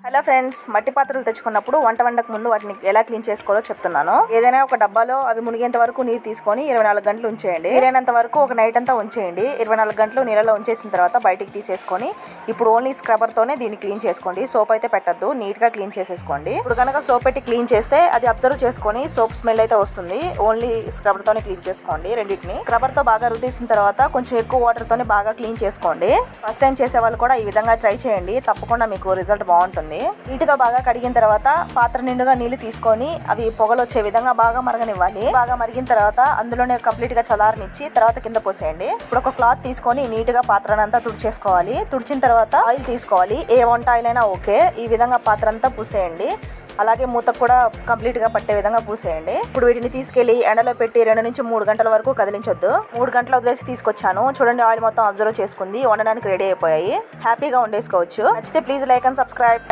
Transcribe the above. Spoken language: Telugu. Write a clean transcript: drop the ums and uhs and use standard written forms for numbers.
హలో ఫ్రెండ్స్, మట్టి పాత్రలు తెచ్చుకున్నప్పుడు వంట వండక ముందు వాటిని ఎలా క్లీన్ చేసుకోవాలో చెప్తున్నాను. ఏదైనా ఒక డబ్బాలో అవి మునిగేంత వరకు నీరు తీసుకొని 24 గంటలు ఉంచేయండి. వీలైనంత వరకు ఒక నైట్ అంతా ఉంచేయండి. 24 గంటలు నీళ్ళలో ఉంచేసిన తర్వాత బయటికి తీసేసుకొని ఇప్పుడు ఓన్లీ స్క్రబ్బర్ తోనే దీన్ని క్లీన్ చేసుకోండి. సోప్ అయితే పెట్టద్దు, నీట్ గా క్లీన్ చేసేసుకోండి. ఇప్పుడు కనుక సోప్ పెట్టి క్లీన్ చేస్తే అది అబ్జర్వ్ చేసుకొని సోప్ స్మెల్ అయితే వస్తుంది. ఓన్లీ స్క్రబ్బర్ తోనే క్లీన్ చేసుకోండి. రెండింటిని స్క్రబ్బర్ తో బాగా రుద్దేసిన తర్వాత కొంచెం ఎక్కువ వాటర్ తోనే బాగా క్లీన్ చేసుకోండి. ఫస్ట్ టైం చేసే వాళ్ళు కూడా ఈ విధంగా ట్రై చేయండి, తప్పకుండా మీకు రిజల్ట్ బాగుంటుంది. నీటితో బాగా కడిగిన తర్వాత పాత్ర నిండుగా నీళ్లు తీసుకొని అవి పొగలు వచ్చే విధంగా బాగా మరగనివ్వాలి. బాగా మరిగిన తర్వాత అందులోనే కంప్లీట్ గా చల్లారనిచ్చి తర్వాత కింద పోసేయండి. ఇప్పుడు ఒక క్లాత్ తీసుకొని నీట్ గా పాత్రనంతా తుడిచేసుకోవాలి. తుడిచిన తర్వాత ఆయిల్ తీసుకోవాలి. ఏ వంట ఆయిల్ అయినా ఓకే. ఈ విధంగా పాత్ర అంతా పూసేయండి. అలాగే మూత కూడా కంప్లీట్ గా పట్టే విధంగా పూసేయండి. ఇప్పుడు వీటిని తీసుకెళ్లి ఎండలో పెట్టి 2 నుంచి 3 గంటల వరకు కదిలించొద్దు. 3 గంటలు వదిలేసి తీసుకొచ్చాను. చూడండి, ఆయిల్ మొత్తం అబ్జర్వ్ చేసుకుంది. వండడానికి రెడీ అయిపోయాయి. హ్యాపీగా వండేసుకోవచ్చు. నచ్చితే ప్లీజ్ లైక్ అండ్ సబ్స్క్రైబ్.